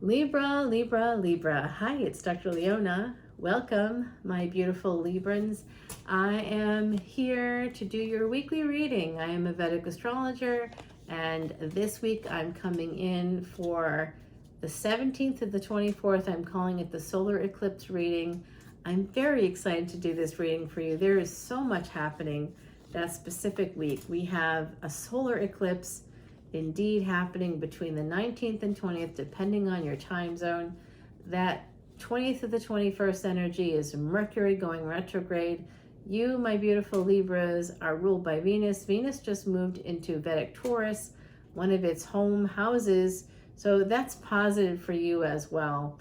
Libra, Libra, Libra. Hi, it's Dr. Leona. Welcome, my beautiful Librans. I am here to do your weekly reading. I am a Vedic astrologer, and this week I'm coming in for the 17th to the 24th. I'm calling it the solar eclipse reading. I'm very excited to do this reading for you. There is so much happening that specific week. We have a solar eclipse indeed happening between the 19th and 20th, depending on your time zone. That 20th to the 21st energy is Mercury going retrograde. You, my beautiful Libras, are ruled by Venus. Venus just moved into Vedic Taurus, one of its home houses. So that's positive for you as well.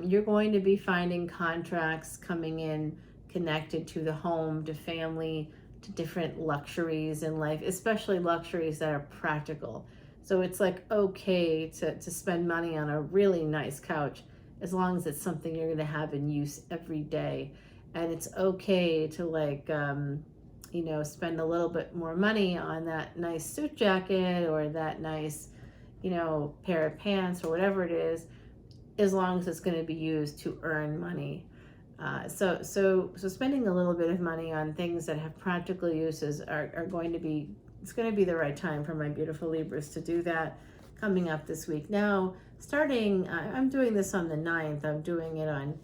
You're going to be finding contracts coming in connected to the home, to family, to different luxuries in life, especially luxuries that are practical. So it's like okay to spend money on a really nice couch as long as it's something you're going to have in use every day. And it's okay to spend a little bit more money on that nice suit jacket or that nice, pair of pants or whatever it is, as long as it's going to be used to earn money. So spending a little bit of money on things that have practical uses are going to be, it's going to be the right time for my beautiful Libras to do that coming up this week. Now, starting, I'm doing this on the 9th. I'm doing it on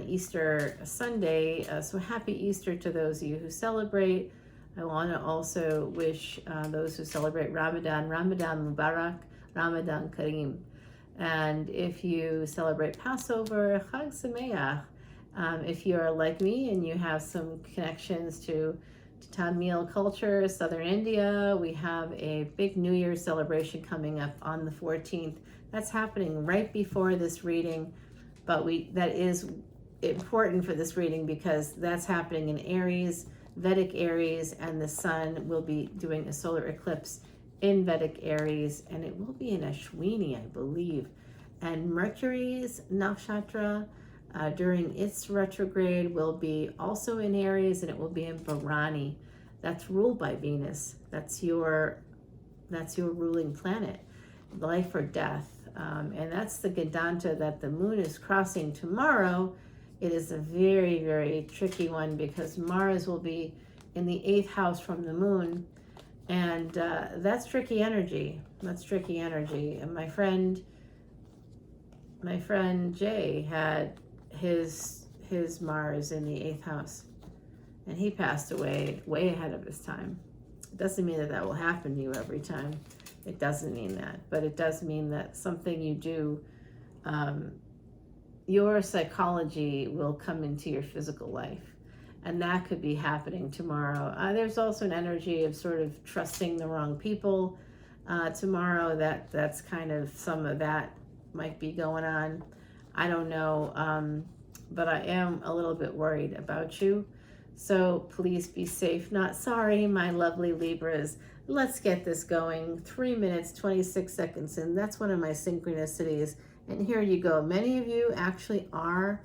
Easter Sunday. So happy Easter to those of you who celebrate. I want to also wish those who celebrate Ramadan Mubarak, Ramadan Kareem. And if you celebrate Passover, Chag Sameach. If you are like me and you have some connections to Tamil culture, Southern India, we have a big New Year's celebration coming up on the 14th. That's happening right before this reading, but that is important for this reading because that's happening in Aries, Vedic Aries, and the sun will be doing a solar eclipse in Vedic Aries, and it will be in Ashwini, I believe. And Mercury's nakshatra during its retrograde will be also in Aries, and it will be in Bharani. That's ruled by Venus. That's your ruling planet, life or death. And that's the Gadanta that the moon is crossing tomorrow. It is a very, very tricky one because Mars will be in the 8th house from the moon. And that's tricky energy. And my friend Jay had his Mars in the 8th house, and he passed away way ahead of his time. It doesn't mean that will happen to you every time. It doesn't mean that, but it does mean that something you do, your psychology will come into your physical life, and that could be happening tomorrow. There's also an energy of sort of trusting the wrong people tomorrow. That's kind of, some of that might be going on. I don't know, but I am a little bit worried about you. So please be safe, not sorry, my lovely Libras. Let's get this going. 3 minutes, 26 seconds in. That's one of my synchronicities. And here you go. Many of you actually are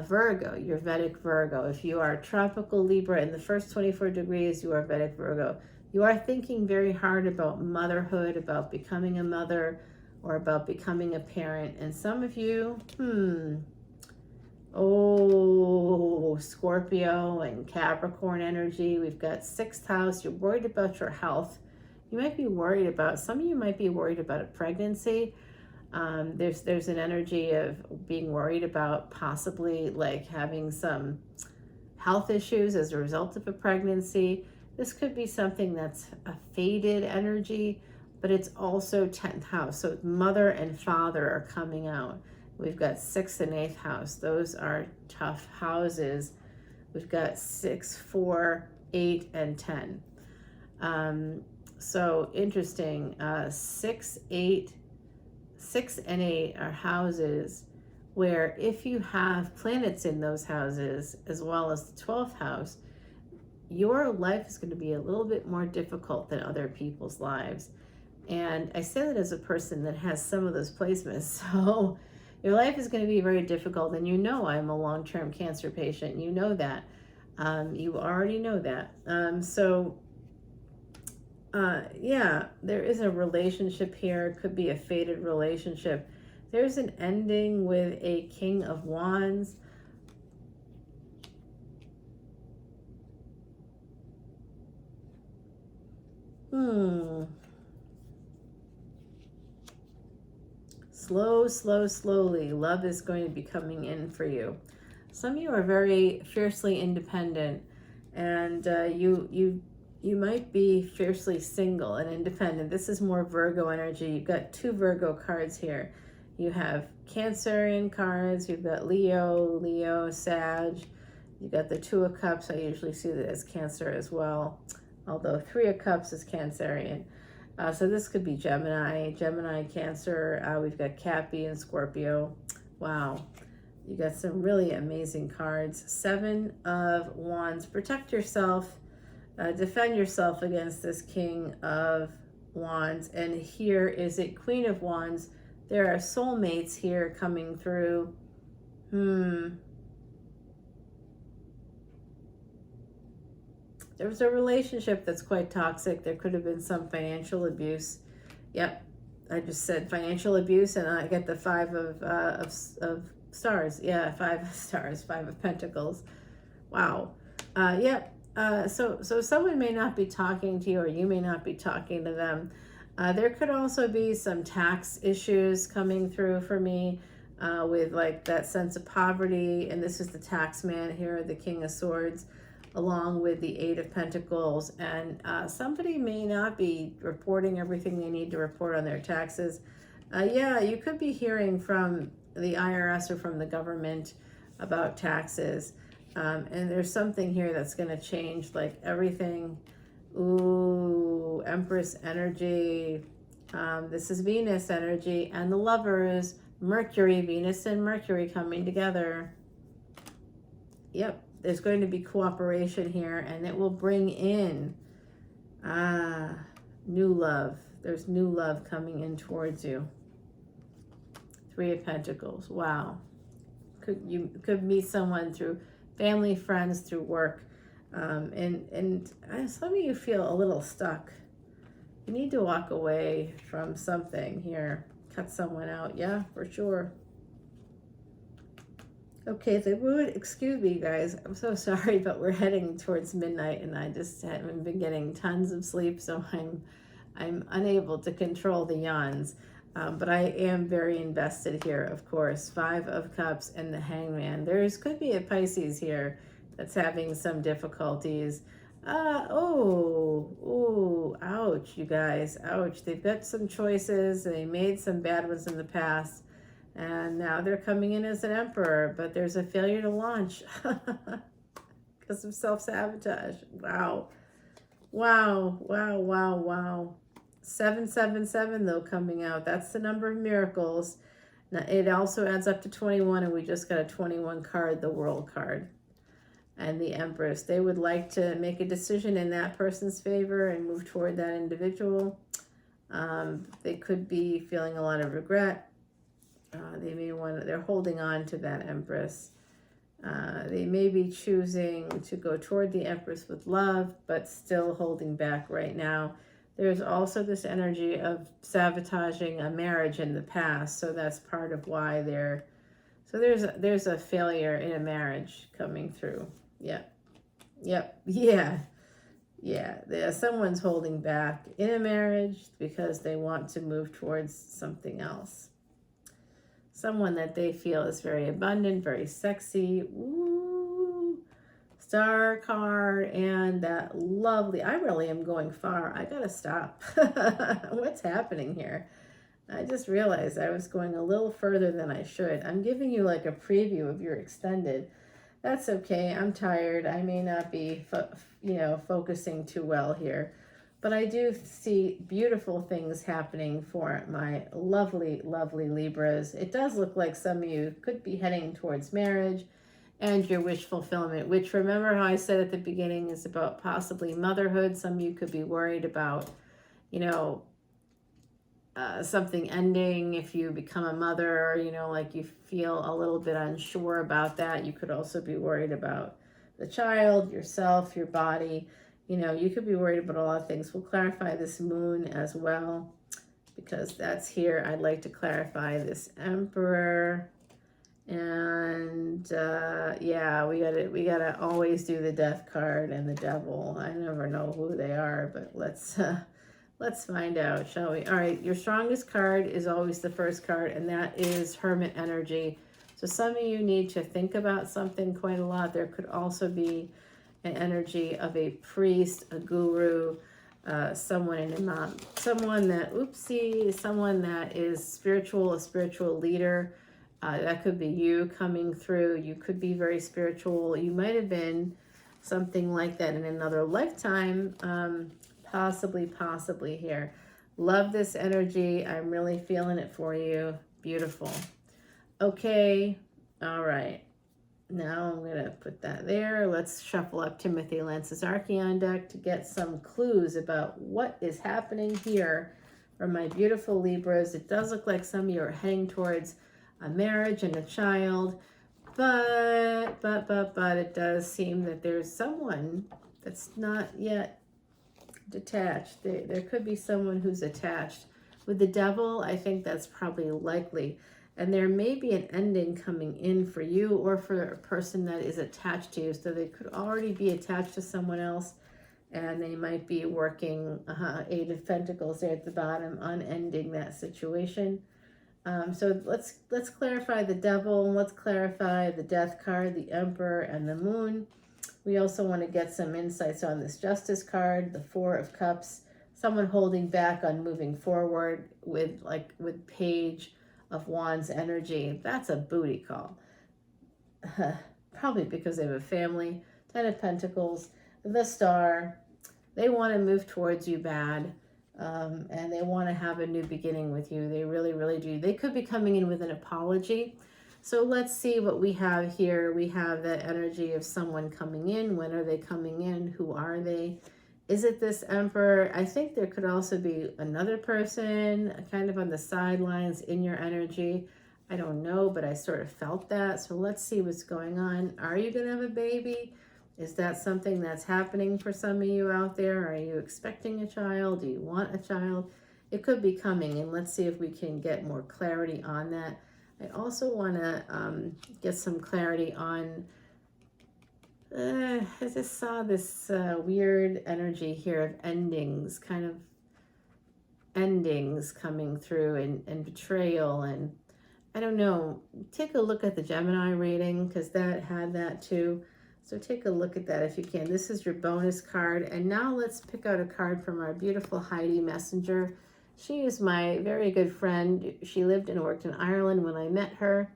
Virgo. You're Vedic Virgo. If you are tropical Libra in the first 24 degrees, you are Vedic Virgo. You are thinking very hard about motherhood, about becoming a mother, or about becoming a parent. And some of you, Scorpio and Capricorn energy. We've got 6th house. You're worried about your health. You might be worried about, some of you might be worried about a pregnancy. There's an energy of being worried about possibly like having some health issues as a result of a pregnancy. This could be something that's a faded energy, but it's also 10th house. So mother and father are coming out. We've got 6th and 8th house. Those are tough houses. We've got 6, 4, 8, and 10. So interesting. 6 and 8 are houses where if you have planets in those houses, as well as the 12th house, your life is going to be a little bit more difficult than other people's lives. And I say that as a person that has some of those placements. So your life is going to be very difficult. And I'm a long-term cancer patient. You know that. You already know that. There is a relationship here. It could be a fated relationship. There's an ending with a King of Wands. Slowly, love is going to be coming in for you. Some of you are very fiercely independent, and you might be fiercely single and independent. This is more Virgo energy. You've got 2 Virgo cards here. You have Cancerian cards. You've got Leo, Sag. You've got the 2 of Cups. I usually see that as Cancer as well, although 3 of Cups is Cancerian. So this could be Gemini, Cancer. We've got Cappy and Scorpio. Wow. You got some really amazing cards. 7 of Wands. Protect yourself. Defend yourself against this King of Wands. And here is a Queen of Wands. There are soulmates here coming through. There was a relationship that's quite toxic. There could have been some financial abuse. Yep, I just said financial abuse, and I get the 5 of stars. Yeah, 5 of stars, 5 of pentacles. Wow. Yep. So someone may not be talking to you, or you may not be talking to them. There could also be some tax issues coming through for me, with like that sense of poverty. And this is the tax man here, the King of Swords, along with the 8 of Pentacles. And somebody may not be reporting everything they need to report on their taxes. Yeah, you could be hearing from the IRS or from the government about taxes. And there's something here that's going to change, like everything. Ooh, Empress energy. This is Venus energy, and the Lovers, Mercury, Venus and Mercury coming together. Yep. There's going to be cooperation here, and it will bring in new love. There's new love coming in towards you. 3 of Pentacles. Wow. You could meet someone through family, friends, through work. And some of you feel a little stuck. You need to walk away from something here. Cut someone out. Yeah, for sure. Okay, the mood, excuse me guys, I'm so sorry, but we're heading towards midnight and I just haven't been getting tons of sleep, so I'm unable to control the yawns. But I am very invested here, of course. 5 of Cups and the Hangman. Could be a Pisces here that's having some difficulties. Ouch, you guys, ouch. They've got some choices. They made some bad ones in the past. And now they're coming in as an emperor, but there's a failure to launch because of self-sabotage. Wow. 777 though coming out. That's the number of miracles. Now it also adds up to 21, and we just got a 21 card, the World card. And the Empress. They would like to make a decision in that person's favor and move toward that individual. They could be feeling a lot of regret. They're holding on to that Empress. They may be choosing to go toward the Empress with love, but still holding back right now. There's also this energy of sabotaging a marriage in the past, so that's part of why there's a failure in a marriage coming through. Someone's holding back in a marriage because they want to move towards something else. Someone that they feel is very abundant, very sexy. Ooh, Star card, and that lovely, I really am going far. I gotta stop. What's happening here? I just realized I was going a little further than I should. I'm giving you like a preview of your extended. That's okay. I'm tired. I may not be, focusing too well here. But I do see beautiful things happening for my lovely, lovely Libras. It does look like some of you could be heading towards marriage and your wish fulfillment, which, remember how I said at the beginning, is about possibly motherhood. Some of you could be worried about, something ending if you become a mother, like you feel a little bit unsure about that. You could also be worried about the child, yourself, your body. You could be worried about a lot of things. We'll clarify this moon as well. because that's here. I'd like to clarify this Emperor. And yeah, we gotta always do the Death card and the Devil. I never know who they are, but let's find out, shall we? All right, your strongest card is always the first card, and that is Hermit energy. So some of you need to think about something quite a lot. There could also be an energy of a priest, a guru, someone in Imam, someone that, someone that is spiritual, a spiritual leader. That could be you coming through. You could be very spiritual. You might have been something like that in another lifetime, possibly here. Love this energy. I'm really feeling it for you. Beautiful. Okay. All right. Now I'm going to put that there. Let's shuffle up Timothy Lance's Archeon deck to get some clues about what is happening here for my beautiful Libras. It does look like some of you are heading towards a marriage and a child, but it does seem that there's someone that's not yet detached. There could be someone who's attached. With the Devil, I think that's probably likely. And there may be an ending coming in for you or for a person that is attached to you. So they could already be attached to someone else, and they might be working, Eight of Pentacles there at the bottom, on ending that situation. So let's clarify the Devil, and let's clarify the Death card, the Emperor, and the Moon. We also want to get some insights on this Justice card, the Four of Cups, someone holding back on moving forward with Page of Wands energy. That's a booty call. Probably because they have a family. Ten of Pentacles, the Star. They want to move towards you bad. And they want to have a new beginning with you. They really do. They could be coming in with an apology. So let's see what we have here. We have that energy of someone coming in. When are they coming in? Who are they? Is it this Emperor? I think there could also be another person kind of on the sidelines in your energy. I don't know, but I sort of felt that. So let's see what's going on. Are you going to have a baby? Is that something that's happening for some of you out there? Are you expecting a child? Do you want a child? It could be coming, and let's see if we can get more clarity on that. I also want to get some clarity on, I just saw this weird energy here of endings, kind of endings coming through, and betrayal, and I don't know. Take a look at the Gemini reading, because that had that too. So take a look at that if you can. This is your bonus card. And now let's pick out a card from our beautiful Heidi Messenger. She is my very good friend. She lived and worked in Ireland when I met her.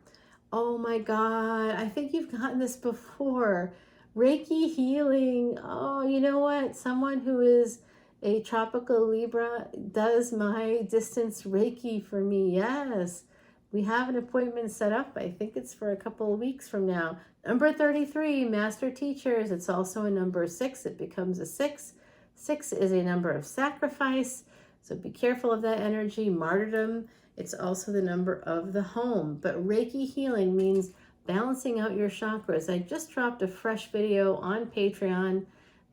Oh my God, I think you've gotten this before. Reiki healing. Oh, you know what? Someone who is a tropical Libra does my distance Reiki for me. Yes. We have an appointment set up. I think it's for a couple of weeks from now. Number 33, Master Teachers. It's also a number 6. It becomes a 6. 6 is a number of sacrifice. So be careful of that energy. Martyrdom. It's also the number of the home. But Reiki healing means balancing out your chakras. I just dropped a fresh video on Patreon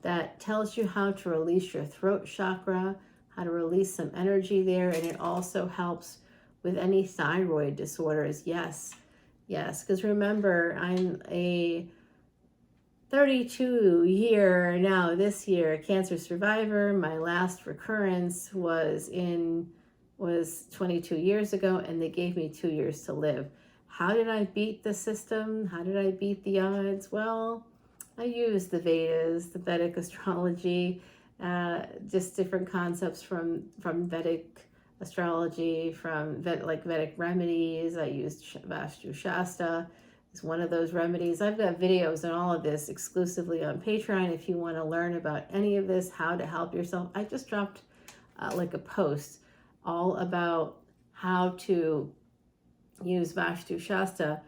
that tells you how to release your throat chakra, how to release some energy there. And it also helps with any thyroid disorders. Yes, because remember, I'm a 32-year now this year cancer survivor. My last recurrence was 22 years ago, and they gave me 2 years to live. How did I beat the system? How did I beat the odds? Well, I used the Vedas, the Vedic Astrology, just different concepts from Vedic Astrology, from Vedic remedies. I used Vastu Shasta as one of those remedies. I've got videos on all of this exclusively on Patreon if you want to learn about any of this, how to help yourself. I just dropped a post all about how to use Vastu Shasta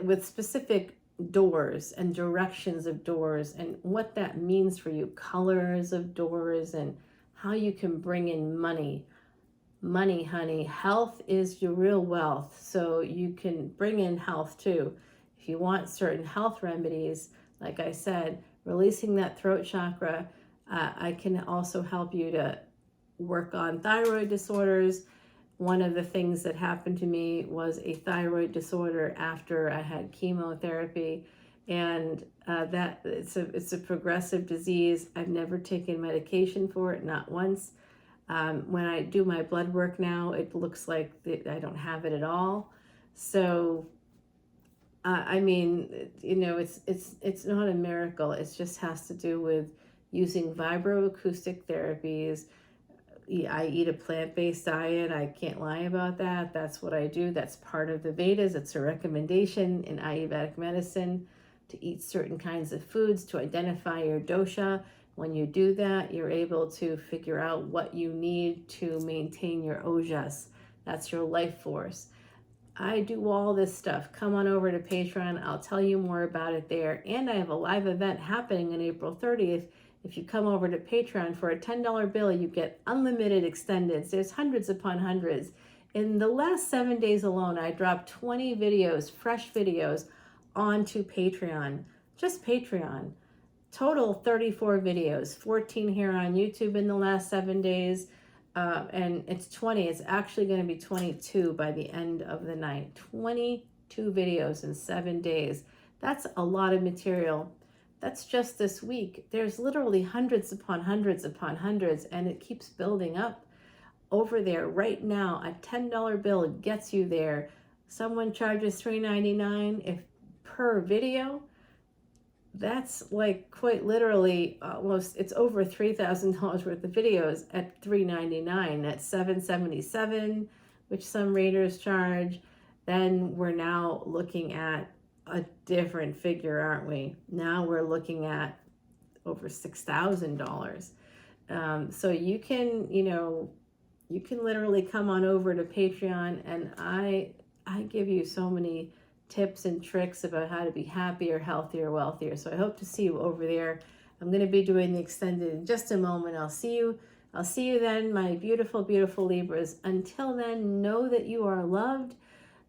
with specific doors and directions of doors and what that means for you, colors of doors, and how you can bring in money. Money, honey. Health is your real wealth, so you can bring in health too. If you want certain health remedies, like I said, releasing that throat chakra, I can also help you to work on thyroid disorders. One of the things that happened to me was a thyroid disorder after I had chemotherapy, and that it's a progressive disease. I've never taken medication for it, not once. When I do my blood work now, it looks like I don't have it at all. So I mean, you know, it's not a miracle. It just has to do with using vibroacoustic therapies. I eat a plant-based diet. I can't lie about that. That's what I do. That's part of the Vedas. It's a recommendation in Ayurvedic medicine to eat certain kinds of foods to identify your dosha. When you do that, you're able to figure out what you need to maintain your ojas. That's your life force. I do all this stuff. Come on over to Patreon. I'll tell you more about it there. And I have a live event happening on April 30th. If you come over to Patreon for a $10 bill, you get unlimited extendeds. There's hundreds upon hundreds. In the last 7 days alone, I dropped 20 videos, fresh videos, onto Patreon. Just Patreon. Total 34 videos, 14 here on YouTube in the last 7 days. And it's 20. It's actually going to be 22 by the end of the night. 22 videos in 7 days. That's a lot of material. That's just this week. There's literally hundreds upon hundreds upon hundreds, and it keeps building up over there. Right now, a $10 bill gets you there. Someone charges $3.99 if per video. That's like quite literally almost, it's over $3,000 worth of videos at $3.99. That's $7.77, which some readers charge. Then we're now looking at a different figure, aren't we? Now we're looking at over $6,000. So you can, you can literally come on over to Patreon, and I give you so many tips and tricks about how to be happier, healthier, wealthier. So I hope to see you over there. I'm going to be doing the extended in just a moment. I'll see you then, my beautiful, beautiful Libras. Until then, know that you are loved.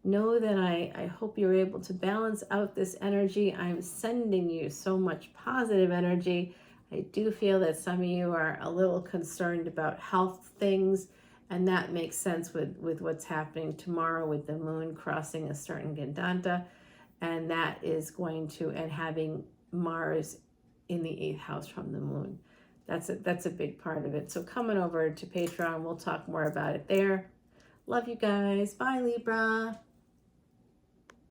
Know that I hope you're able to balance out this energy. I'm sending you so much positive energy. I do feel that some of you are a little concerned about health things, and that makes sense with what's happening tomorrow with the moon crossing a certain Gandanta, and that is going to, and having Mars in the 8th house from the moon. That's a big part of it. So coming over to Patreon, we'll talk more about it there. Love you guys. Bye, Libra.